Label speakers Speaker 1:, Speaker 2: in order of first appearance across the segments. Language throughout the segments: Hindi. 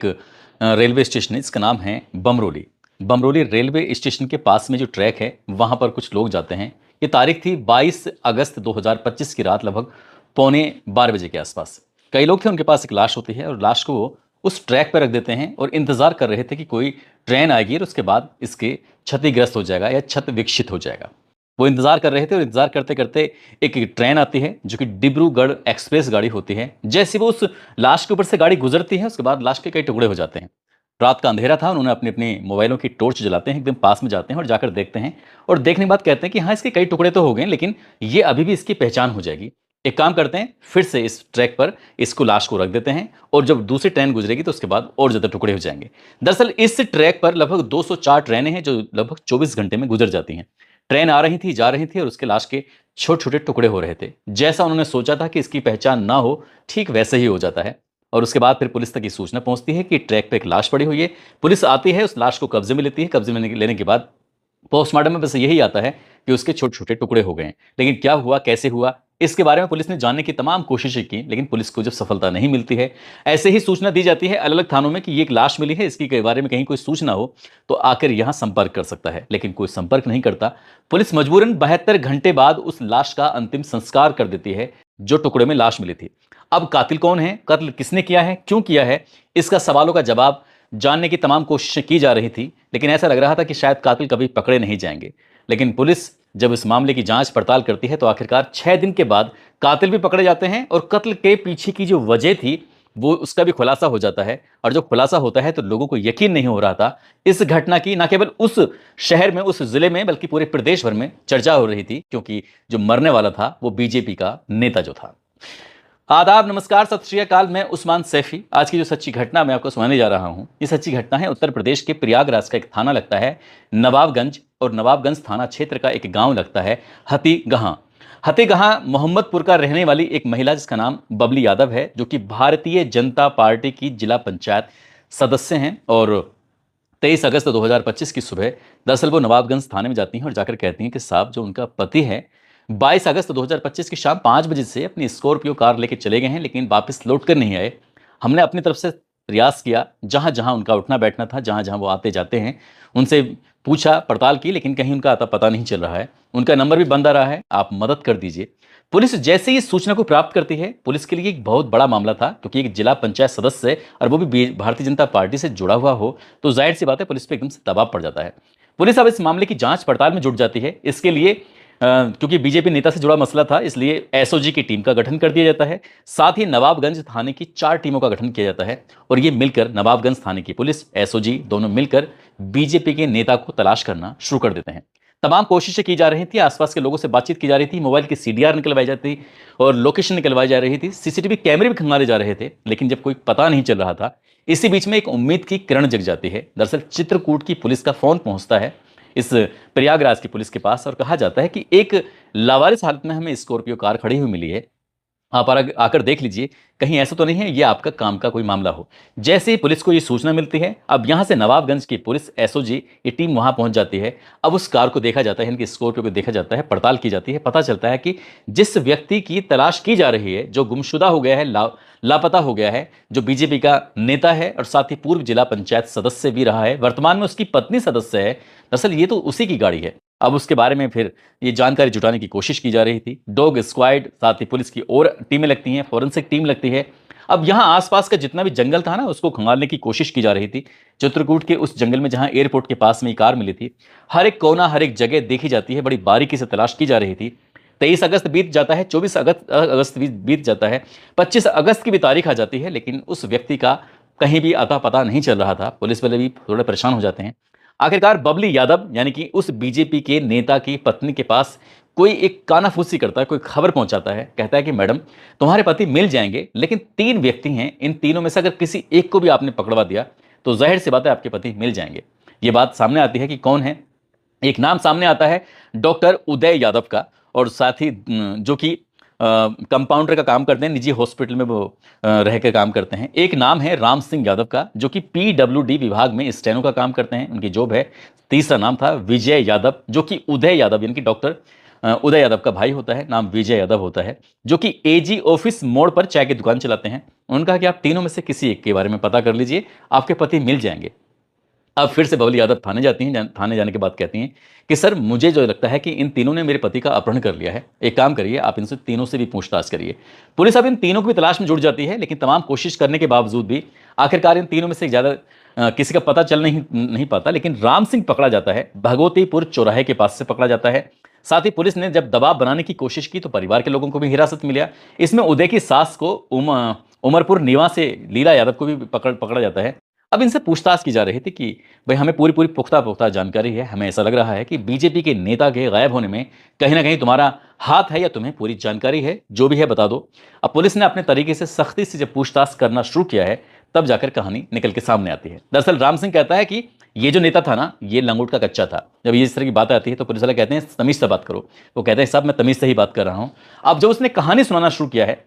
Speaker 1: एक रेलवे स्टेशन है, इसका नाम है बमरोली। बमरोली रेलवे स्टेशन के पास में जो ट्रैक है वहाँ पर कुछ लोग जाते हैं। ये तारीख थी 22 अगस्त 2025 की रात लगभग पौने 12 बजे के आसपास। कई लोग थे, उनके पास एक लाश होती है और लाश को वो उस ट्रैक पर रख देते हैं और इंतज़ार कर रहे थे कि कोई ट्रेन आएगी और उसके बाद इसके क्षतिग्रस्त हो जाएगा या क्षत विकसित हो जाएगा। वो इंतज़ार कर रहे थे और इंतज़ार करते करते एक ट्रेन आती है जो कि डिब्रूगढ़ एक्सप्रेस गाड़ी होती है। जैसे वो उस लाश के ऊपर से गाड़ी गुजरती है उसके बाद लाश के कई टुकड़े हो जाते हैं। रात का अंधेरा था, उन्होंने अपने अपने मोबाइलों की टॉर्च जलाते हैं, एकदम पास में जाते हैं और जाकर देखते हैं और देखने के बाद कहते हैं कि हाँ, इसके कई टुकड़े तो हो गए लेकिन ये अभी भी इसकी पहचान हो जाएगी। एक काम करते हैं, फिर से इस ट्रैक पर इसको लाश को रख देते हैं और जब दूसरी ट्रेन गुजरेगी तो उसके बाद और ज़्यादा टुकड़े हो जाएंगे। दरअसल इस ट्रैक पर लगभग 204 ट्रेनें हैं जो लगभग 24 घंटे में गुजर जाती हैं। ट्रेन आ रही थी, जा रही थी और उसके लाश के छोटे छोटे टुकड़े हो रहे थे। जैसा उन्होंने सोचा था कि इसकी पहचान ना हो, ठीक वैसे ही हो जाता है। और उसके बाद फिर पुलिस तक ये सूचना पहुंचती है कि ट्रैक पे एक लाश पड़ी हुई है। पुलिस आती है, उस लाश को कब्जे में लेती है। कब्जे में लेने के बाद पोस्टमार्टम में बस यही आता है कि उसके छोटे छोटे टुकड़े हो गए हैं। लेकिन क्या हुआ, कैसे हुआ, इसके बारे में पुलिस ने जानने की तमाम कोशिशें की लेकिन पुलिस को जब सफलता नहीं मिलती है, ऐसे ही सूचना दी जाती है अलग अलग थानों में कि ये एक लाश मिली है, इसकी के बारे में कहीं कोई सूचना हो तो आकर यहां संपर्क कर सकता है, लेकिन कोई संपर्क नहीं करता। पुलिस मजबूरन 72 घंटे बाद उस लाश का अंतिम संस्कार कर देती है जो टुकड़े में लाश मिली थी। अब कातिल कौन है, कत्ल किसने किया है, क्यों किया है, इसका सवालों का जवाब जानने की तमाम कोशिशें की जा रही थी लेकिन ऐसा लग रहा था कि शायद कातिल कभी पकड़े नहीं जाएंगे। लेकिन पुलिस जब इस मामले की जांच पड़ताल करती है तो आखिरकार 6 दिन के बाद कातिल भी पकड़े जाते हैं और कत्ल के पीछे की जो वजह थी वो उसका भी खुलासा हो जाता है। और जब खुलासा होता है तो लोगों को यकीन नहीं हो रहा था इस घटना की, न केवल उस शहर में, उस जिले में, बल्कि पूरे प्रदेश भर में चर्चा हो रही थी क्योंकि जो मरने वाला था वो बीजेपी का नेता जो था। आदाब, नमस्कार, सत श्री अकाल। मैं उस्मान सैफी। आज की जो सच्ची घटना मैं आपको सुनाने जा रहा हूं, ये सच्ची घटना है उत्तर प्रदेश के प्रयागराज का एक थाना लगता है नवाबगंज, और नवाबगंज थाना क्षेत्र का एक गांव लगता है हतीगहां। हतीगहां मोहम्मदपुर का रहने वाली एक महिला जिसका नाम बबली यादव है, जो कि भारतीय जनता पार्टी की जिला पंचायत सदस्य हैं। और 23 अगस्त 2025 की सुबह दरअसल वो नवाबगंज थाने में जाती हैं और जाकर कहती हैं कि साहब, जो उनका पति है 22 अगस्त 2025 की शाम 5 बजे से अपनी स्कॉर्पियो कार लेके चले गए हैं लेकिन वापस लौट कर नहीं आए। हमने अपनी तरफ से प्रयास किया, जहां जहां उनका उठना बैठना था, जहां जहां वो आते जाते हैं, उनसे पूछा, पड़ताल की, लेकिन कहीं उनका आता पता नहीं चल रहा है। उनका नंबर भी बंद आ रहा है, आप मदद कर दीजिए। पुलिस जैसे ही इस सूचना को प्राप्त करती है, पुलिस के लिए एक बहुत बड़ा मामला था क्योंकि एक जिला पंचायत सदस्य और वो भी भारतीय जनता पार्टी से जुड़ा हुआ हो तो जाहिर सी बात है पुलिस पे एकदम से दबाव पड़ जाता है। पुलिस अब इस मामले की जांच पड़ताल में जुट जाती है। इसके लिए क्योंकि बीजेपी नेता से जुड़ा मसला था इसलिए एसओजी की टीम का गठन कर दिया जाता है। साथ ही नवाबगंज थाने की 4 टीमों का गठन किया जाता है और ये मिलकर नवाबगंज थाने की पुलिस, एसओजी दोनों मिलकर बीजेपी के नेता को तलाश करना शुरू कर देते हैं। तमाम कोशिशें की जा रही थी, आसपास के लोगों से बातचीत की जा रही थी, मोबाइल की सीडीआर निकलवाई जाती थी और लोकेशन निकलवाई जा रही थी, सीसीटीवी कैमरे भी खंगाले जा रहे थे, लेकिन जब कोई पता नहीं चल रहा था, इसी बीच में एक उम्मीद की किरण जग जाती है। दरअसल चित्रकूट की पुलिस का फोन पहुंचता है इस प्रयागराज की पुलिस के पास और कहा जाता है कि एक लावारिस हालत में हमें स्कॉर्पियो कार खड़ी हुई मिली है, आप आकर देख लीजिए, कहीं ऐसा तो नहीं है ये आपका काम का कोई मामला हो। जैसे ही पुलिस को ये सूचना मिलती है, अब यहां से नवाबगंज की पुलिस, एसओजी, ये टीम वहां पहुंच जाती है। अब उस कार को देखा जाता है, इनकी स्कॉर्पियो को देखा जाता है, पड़ताल की जाती है। पता चलता है कि जिस व्यक्ति की तलाश की जा रही है, जो गुमशुदा हो गया है, लापता हो गया है, जो बीजेपी का नेता है और साथ ही पूर्व जिला पंचायत सदस्य भी रहा है, वर्तमान में उसकी पत्नी सदस्य है, दरअसल ये तो उसी की गाड़ी है। अब उसके बारे में फिर ये जानकारी जुटाने की कोशिश की जा रही थी। डॉग स्क्वाड, साथ ही पुलिस की और टीमें लगती हैं, फॉरेंसिक टीम लगती है। अब यहाँ आसपास का जितना भी जंगल था ना, उसको खंगालने की कोशिश की जा रही थी। चित्रकूट के उस जंगल में जहाँ एयरपोर्ट के पास में ये कार मिली थी, हर एक कोना, हर एक जगह देखी जाती है, बड़ी बारीकी से तलाश की जा रही थी। 23 अगस्त बीत जाता है, 24 अगस्त बीत जाता है, 25 अगस्त की भी तारीख आ जाती है, लेकिन उस व्यक्ति का कहीं भी अता पता नहीं चल रहा था। पुलिस वाले भी थोड़े परेशान हो जाते हैं। आखिरकार बबली यादव यानी कि उस बीजेपी के नेता की पत्नी के पास कोई एक कानाफूसी करता है, कोई खबर पहुंचाता है, कहता है कि मैडम, तुम्हारे पति मिल जाएंगे लेकिन 3 व्यक्ति हैं, इन तीनों में से अगर किसी एक को भी आपने पकड़वा दिया तो जाहिर सी बात है आपके पति मिल जाएंगे। ये बात सामने आती है कि कौन है। एक नाम सामने आता है डॉक्टर उदय यादव का, और साथ ही जो कि कंपाउंडर का काम करते हैं, निजी हॉस्पिटल में वो रह कर काम करते हैं। एक नाम है राम सिंह यादव का, जो कि पीडब्ल्यूडी विभाग में स्टेनो का काम करते हैं, उनकी जॉब है। तीसरा नाम था विजय यादव, जो कि उदय यादव यानी कि डॉक्टर उदय यादव का भाई होता है, नाम विजय यादव होता है, जो कि एजी ऑफिस मोड़ पर चाय की दुकान चलाते हैं। उन्होंने कहा कि आप तीनों में से किसी एक के बारे में पता कर लीजिए, आपके पति मिल जाएंगे। अब फिर से बबली यादव थाने जाती हैं। थाने जाने के बाद कहती हैं कि सर, मुझे जो लगता है कि इन तीनों ने मेरे पति का अपहरण कर लिया है। एक काम करिए, आप इनसे तीनों से भी पूछताछ करिए। पुलिस अब इन तीनों की भी तलाश में जुट जाती है, लेकिन तमाम कोशिश करने के बावजूद भी आखिरकार इन तीनों में से ज़्यादा किसी का पता चल नहीं पाता। लेकिन राम सिंह पकड़ा जाता है, भगवतीपुर चौराहे के पास से पकड़ा जाता है। साथ ही पुलिस ने जब दबाव बनाने की कोशिश की तो परिवार के लोगों को भी हिरासत मिला। इसमें उदय की सास को उमरपुर नीवा से लीला यादव को भी पकड़ा जाता है। अब इनसे पूछताछ की जा रही थी कि भाई, हमें पूरी पूरी पुख्ता पुख्ता जानकारी है, हमें ऐसा लग रहा है कि बीजेपी के नेता के गायब होने में कहीं ना कहीं तुम्हारा हाथ है, या तुम्हें पूरी जानकारी है, जो भी है बता दो। अब पुलिस ने अपने तरीके से सख्ती से जब पूछताछ करना शुरू किया है, तब जाकर कहानी निकल के सामने आती है। दरअसल राम सिंह कहता है कि ये जो नेता था ना, ये लंगोट का कच्चा था। जब ये इस तरह की बात आती है तो पुलिस वाले कहते हैं तमीज से बात करो। वो कहते हैं साहब, मैं तमीज से ही बात कर रहा हूं। अब जब उसने कहानी सुनाना शुरू किया है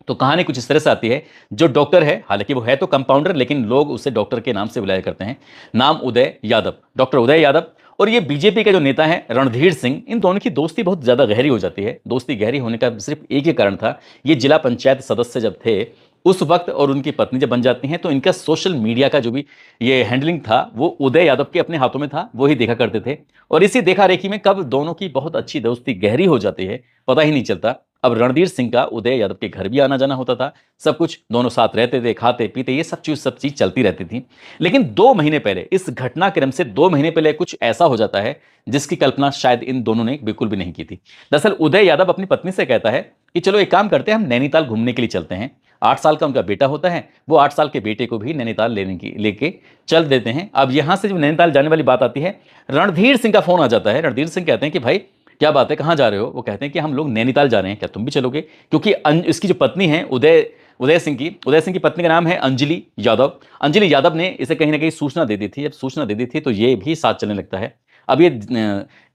Speaker 1: तो कहानी कुछ इस तरह से आती है। जो डॉक्टर है, हालांकि वो है तो कंपाउंडर, लेकिन लोग उसे डॉक्टर के नाम से बुलाया करते हैं। नाम उदय यादव, डॉक्टर उदय यादव, और ये बीजेपी का जो नेता है रणधीर सिंह, इन दोनों की दोस्ती बहुत ज्यादा गहरी हो जाती है। दोस्ती गहरी होने का सिर्फ एक ही कारण था, ये जिला पंचायत सदस्य जब थे उस वक्त, और उनकी पत्नी जब बन जाती हैं तो इनका सोशल मीडिया का जो भी ये हैंडलिंग था वो उदय यादव के अपने हाथों में था, वो ही देखा करते थे। और इसी देखा रेखी में कब दोनों की बहुत अच्छी दोस्ती गहरी हो जाती है पता ही नहीं चलता। अब रणधीर सिंह का उदय यादव के घर भी आना जाना होता था, सब कुछ, दोनों साथ रहते थे, खाते पीते, ये सब चीज चलती रहती थी। लेकिन 2 महीने पहले, इस घटनाक्रम से 2 महीने पहले कुछ ऐसा हो जाता है जिसकी कल्पना शायद इन दोनों ने बिल्कुल भी नहीं की थी। दरअसल उदय यादव अपनी पत्नी से कहता है कि चलो एक काम करते हैं, हम नैनीताल घूमने के लिए चलते हैं। 8 साल का उनका बेटा होता है, वो 8 साल के बेटे को भी नैनीताल लेके चल देते हैं। अब यहां से जब नैनीताल जाने वाली बात आती है, रणधीर सिंह का फोन आ जाता है। रणधीर सिंह कहते हैं कि भाई क्या बात है, कहाँ जा रहे हो? वो कहते हैं कि हम लोग नैनीताल जा रहे हैं, क्या तुम भी चलोगे? क्योंकि इसकी जो पत्नी है उदय सिंह की पत्नी का नाम है अंजलि यादव। अंजलि यादव ने इसे कहीं ना कहीं सूचना दे दी थी। जब सूचना दे दी थी तो ये भी साथ चलने लगता है। अब ये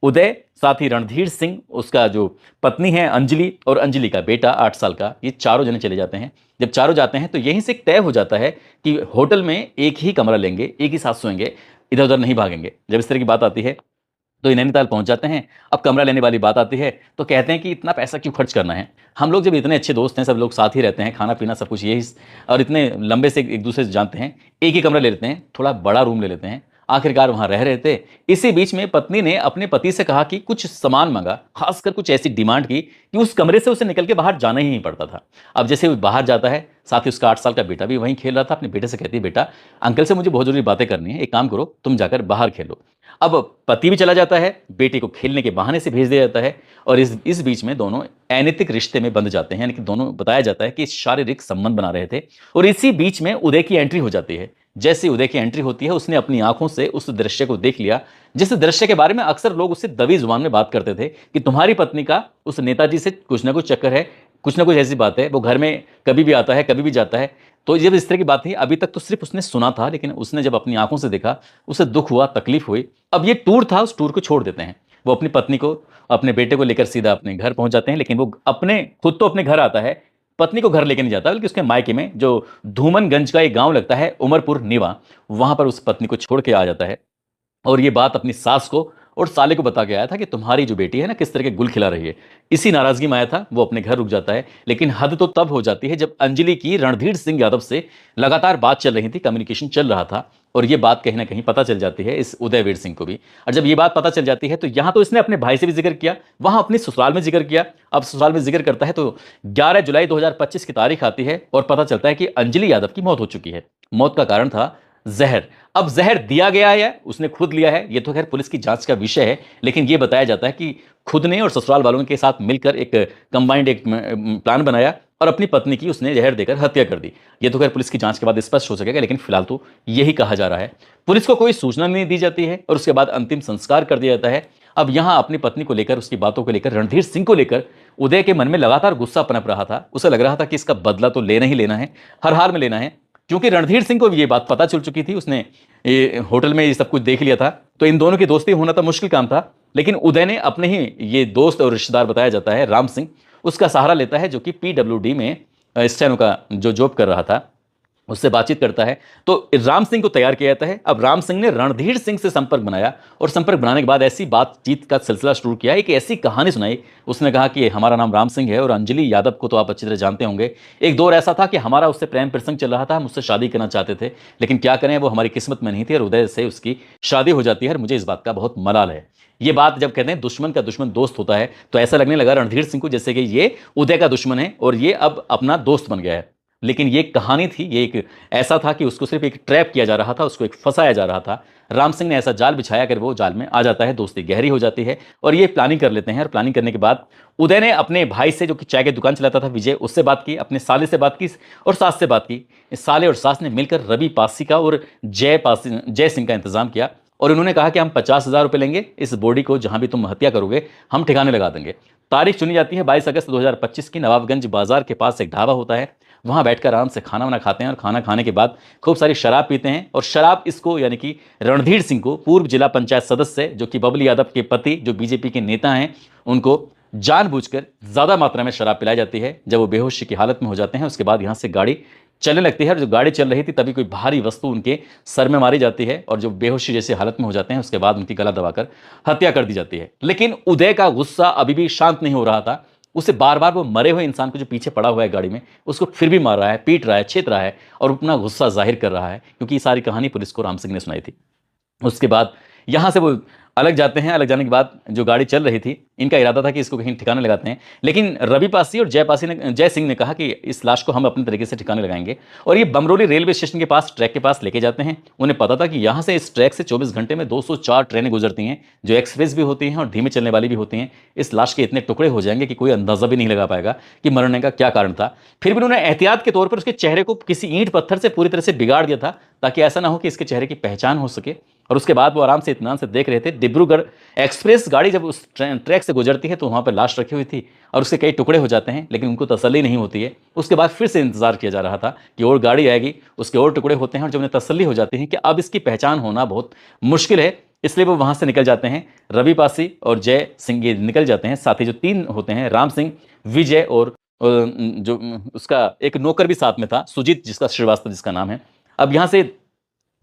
Speaker 1: उदय, साथ ही रणधीर सिंह, उसका जो पत्नी है अंजलि, और अंजलि का बेटा 8 साल का, ये चारों जने चले जाते हैं। जब चारों जाते हैं तो यहीं से तय हो जाता है कि होटल में एक ही कमरा लेंगे, एक ही साथ सोएंगे, इधर उधर नहीं भागेंगे। जब इस तरह की बात आती है तो ये नैनीताल पहुंच जाते हैं। अब कमरा लेने वाली बात आती है तो कहते हैं कि इतना पैसा क्यों खर्च करना है, हम लोग जब इतने अच्छे दोस्त हैं, सब लोग साथ ही रहते हैं, खाना पीना सब कुछ यही, और इतने लंबे से एक दूसरे से जानते हैं, एक ही कमरा ले लेते हैं, थोड़ा बड़ा रूम ले लेते हैं। आखिरकार वहां रह रहे थे। इसी बीच में पत्नी ने अपने पति से कहा कि कुछ सामान मांगा, खासकर कुछ ऐसी डिमांड की कि उस कमरे से उसे निकल के बाहर जाना ही नहीं पड़ता था। अब जैसे वो बाहर जाता है, साथ ही उसका 8 साल का बेटा भी वहीं खेल रहा था। अपने बेटे से कहती है, बेटा अंकल से मुझे बहुत जरूरी बातें करनी है, एक काम करो तुम जाकर बाहर खेलो। अब पति भी चला जाता है, बेटे को खेलने के बहाने से भेज दिया जाता है, और इस बीच में दोनों अनैतिक रिश्ते में बंध जाते हैं। यानी कि दोनों, बताया जाता है कि शारीरिक संबंध बना रहे थे। और इसी बीच में उदय की एंट्री हो जाती है। जैसे उदय की एंट्री होती है, उसने अपनी आंखों से उस दृश्य को देख लिया, जिस दृश्य के बारे में अक्सर लोग उससे दबी जुबान में बात करते थे कि तुम्हारी पत्नी का उस नेताजी से कुछ ना कुछ चक्कर है, कुछ ना कुछ ऐसी बात है, वो घर में कभी भी आता है, कभी भी जाता है। तो जब इस तरह की बात थी, अभी तक तो सिर्फ उसने सुना था, लेकिन उसने जब अपनी आंखों से देखा, उसे दुख हुआ, तकलीफ हुई। अब ये टूर था, उस टूर को छोड़ देते हैं। वो अपनी पत्नी को, अपने बेटे को लेकर सीधा अपने घर पहुंच जाते हैं। लेकिन वो खुद तो अपने घर आता है, पत्नी को घर लेकर नहीं जाता, बल्कि उसके मायके में, जो धूमनगंज का एक गांव लगता है, उमरपुर नीवा, वहां पर उस पत्नी को छोड़ के आ जाता है। और ये बात अपनी सास को और साले को बता के आया था कि तुम्हारी जो बेटी है ना, किस तरह के गुल खिला रही है। इसी नाराजगी में आया था, वो अपने घर रुक जाता है। लेकिन हद तो तब हो जाती है जब अंजलि की रणधीर सिंह यादव से लगातार बात चल रही थी, कम्युनिकेशन चल रहा था, और ये बात कहीं ना कहीं पता चल जाती है इस उदयवीर सिंह को भी। और जब ये बात पता चल जाती है तो यहां तो इसने अपने भाई से भी जिक्र किया, वहां अपनी ससुराल में जिक्र किया। अब ससुराल में जिक्र करता है तो 11 जुलाई 2025 की तारीख आती है, और पता चलता है कि अंजलि यादव की मौत हो चुकी है। मौत का कारण था जहर। अब जहर दिया गया है या उसने खुद लिया है, ये तो खैर पुलिस की जांच का विषय है, लेकिन ये बताया जाता है कि खुद ने और ससुराल वालों के साथ मिलकर एक कंबाइंड एक प्लान बनाया, और अपनी पत्नी की उसने जहर देकर हत्या कर दी। ये तो खैर पुलिस की जांच के बाद स्पष्ट हो सकेगा, लेकिन फिलहाल तो यही कहा जा रहा है। पुलिस को कोई सूचना नहीं दी जाती है, और उसके बाद अंतिम संस्कार कर दिया जाता है। अब यहां अपनी पत्नी को लेकर, उसकी बातों को लेकर, रणधीर सिंह को लेकर उदय के मन में लगातार गुस्सा पनप रहा था। उसे लग रहा था कि इसका बदला तो लेना ही लेना है, हर हाल में लेना है, क्योंकि रणधीर सिंह को ये बात पता चल चुकी थी। उसने ये होटल में ये सब कुछ देख लिया था, तो इन दोनों की दोस्ती होना तो मुश्किल काम था। लेकिन उदय ने अपने ही ये दोस्त और रिश्तेदार, बताया जाता है राम सिंह, उसका सहारा लेता है, जो कि PWD में स्टेनो का जो जॉब कर रहा था। उससे बातचीत करता है तो राम सिंह को तैयार किया जाता है। अब राम सिंह ने रणधीर सिंह से संपर्क बनाया और संपर्क बनाने के बाद ऐसी बातचीत का सिलसिला शुरू किया है कि ऐसी कहानी सुनाई। उसने कहा कि हमारा नाम राम सिंह है और अंजलि यादव को तो आप अच्छी तरह जानते होंगे। एक दौर ऐसा था कि हमारा उससे प्रेम प्रसंग चल रहा था, हम उससे शादी करना चाहते थे, लेकिन क्या करें, वो हमारी किस्मत में नहीं थी और उदय से उसकी शादी हो जाती है और मुझे इस बात का बहुत मलाल है। ये बात जब कहते हैं दुश्मन का दुश्मन दोस्त होता है, तो ऐसा लगने लगा रणधीर सिंह को जैसे कि ये उदय का दुश्मन है और ये अब अपना दोस्त बन गया है। लेकिन ये कहानी थी, ये एक ऐसा था कि उसको सिर्फ एक ट्रैप किया जा रहा था, उसको एक फंसाया जा रहा था। राम सिंह ने ऐसा जाल बिछाया कर वो जाल में आ जाता है, दोस्ती गहरी हो जाती है और ये प्लानिंग कर लेते हैं। और प्लानिंग करने के बाद उदय ने अपने भाई से, जो कि चाय की दुकान चलाता था, विजय, उससे बात की, अपने साले से बात की और सास से बात की। इस साले और सास ने मिलकर रवि पासी का और जय सिंह का इंतजाम किया और उन्होंने कहा कि हम 50,000 रुपये लेंगे, इस बॉडी को जहां भी तुम हत्या करोगे हम ठिकाने लगा देंगे। तारीख चुनी जाती है 22 अगस्त 2025 की। नवाबगंज बाजार के पास एक ढाबा होता है, वहां बैठकर आराम से खाना वाना खाते हैं और खाना खाने के बाद खूब सारी शराब पीते हैं। और शराब इसको, यानी कि रणधीर सिंह को, पूर्व जिला पंचायत सदस्य जो कि बबली यादव के पति, जो बीजेपी के नेता हैं, उनको जानबूझकर ज्यादा मात्रा में शराब पिलाई जाती है। जब वो बेहोशी की हालत में हो जाते हैं, उसके बाद यहां से गाड़ी चलने लगती है और जो गाड़ी चल रही थी तभी कोई भारी वस्तु उनके सर में मारी जाती है और जो बेहोशी जैसी हालत में हो जाते हैं, उसके बाद उनकी गला दबाकर हत्या कर दी जाती है। लेकिन उदय का गुस्सा अभी भी शांत नहीं हो रहा था। उसे बार बार वो मरे हुए इंसान को जो पीछे पड़ा हुआ है गाड़ी में, उसको फिर भी मार रहा है, पीट रहा है, छेत रहा है और अपना गुस्सा जाहिर कर रहा है, क्योंकि ये सारी कहानी पुलिस को राम सिंह ने सुनाई थी। उसके बाद यहां से वो अलग जाते हैं। अलग जाने के बाद जो गाड़ी चल रही थी, इनका इरादा था कि इसको कहीं ठिकाने लगाते हैं, लेकिन रवि पासी और जय सिंह ने कहा कि इस लाश को हम अपने तरीके से ठिकाने लगाएंगे और ये बमरोली रेलवे स्टेशन के पास, ट्रैक के पास लेके जाते हैं। उन्हें पता था कि यहाँ से इस ट्रैक से 24 घंटे में 204 ट्रेनें गुजरती हैं, जो एक्सप्रेस भी होती हैं और धीमे चलने वाली भी होती हैं। इस लाश के इतने टुकड़े हो जाएंगे कि कोई अंदाजा भी नहीं लगा पाएगा कि मरने का क्या कारण था। फिर भी उन्होंने एहतियात के तौर पर उसके चेहरे को किसी ईंट पत्थर से पूरी तरह से बिगाड़ दिया था, ताकि ऐसा ना हो कि इसके चेहरे की पहचान हो सके। और उसके बाद वो आराम से इत्मीनान से देख रहे थे। डिब्रूगढ़ एक्सप्रेस गाड़ी जब उस ट्रैक से गुजरती है तो वहां पर लाश रखी हुई थी और उसके कई टुकड़े हो जाते हैं, लेकिन उनको तसल्ली नहीं होती है। उसके बाद फिर से इंतजार किया जा रहा था कि और गाड़ी आएगी, उसके और टुकड़े होते हैं और जब उन्हें तसल्ली हो जाती है कि अब इसकी पहचान होना बहुत मुश्किल है, इसलिए वो वहां से निकल जाते हैं। रवि पासी और जय सिंह ये निकल जाते हैं, साथ ही जो तीन होते हैं, राम सिंह, विजय और जो उसका एक नौकर भी साथ में था, सुजीत जिसका श्रीवास्तव जिसका नाम है। अब यहां से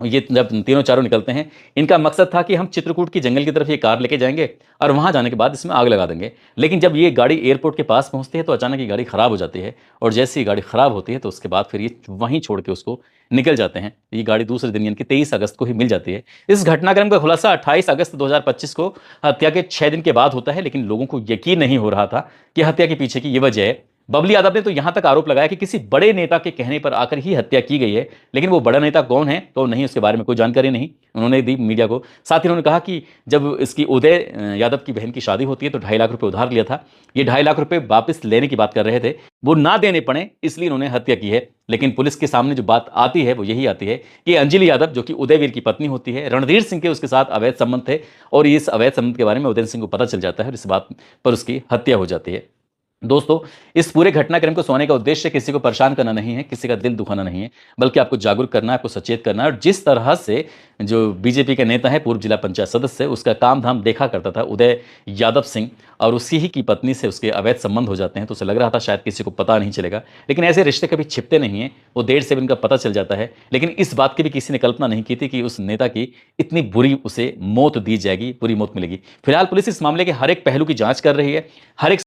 Speaker 1: ये जब तीनों चारों निकलते हैं, इनका मकसद था कि हम चित्रकूट की जंगल की तरफ ये कार लेके जाएंगे और वहां जाने के बाद इसमें आग लगा देंगे। लेकिन जब ये गाड़ी एयरपोर्ट के पास पहुंचती है तो अचानक ये गाड़ी खराब हो जाती है और जैसे ही गाड़ी खराब होती है तो उसके बाद फिर ये वहीं छोड़ के उसको निकल जाते हैं। ये गाड़ी दूसरे दिन यानी कि 23 अगस्त को ही मिल जाती है। इस घटनाक्रम का खुलासा 28 अगस्त 2025 को हत्या के 6 दिन के बाद होता है, लेकिन लोगों को यकीन नहीं हो रहा था कि हत्या के पीछे की ये वजह है। बबली यादव ने तो यहां तक आरोप लगाया कि किसी बड़े नेता के कहने पर आकर ही हत्या की गई है, लेकिन वो बड़ा नेता कौन है तो नहीं, उसके बारे में कोई जानकारी नहीं उन्होंने दी मीडिया को। साथ ही उन्होंने कहा कि जब इसकी उदय यादव की बहन की शादी होती है तो 2.5 लाख रुपए उधार लिया था, ये 2.5 लाख रुपए वापस लेने की बात कर रहे थे, वो ना देने पड़े इसलिए इन्होंने हत्या की है। लेकिन पुलिस के सामने जो बात आती है वो यही आती है कि अंजलि यादव, जो कि उदयवीर की पत्नी होती है, रणधीर सिंह के उसके साथ अवैध संबंध थे और इस अवैध संबंध के बारे में उदय सिंह को पता चल जाता है और इस बात पर उसकी हत्या हो जाती है। दोस्तों, इस पूरे घटनाक्रम को सुनाने का उद्देश्य किसी को परेशान करना नहीं है, किसी का दिल दुखाना नहीं है, बल्कि आपको जागरूक करना है, आपको सचेत करना है। और जिस तरह से जो बीजेपी के नेता है, पूर्व जिला पंचायत सदस्य, उसका काम धाम देखा करता था उदय यादव सिंह, और उसी ही की पत्नी से उसके अवैध संबंध हो जाते हैं, तो उसे लग रहा था शायद किसी को पता नहीं चलेगा। लेकिन ऐसे रिश्ते कभी छिपते नहीं हैं, वो देर से भी उनका पता चल जाता है। लेकिन इस बात की भी किसी ने कल्पना नहीं की थी कि उस नेता की इतनी बुरी उसे मौत दी जाएगी, बुरी मौत मिलेगी। फिलहाल पुलिस इस मामले के हर एक पहलू की जांच कर रही है, हर एक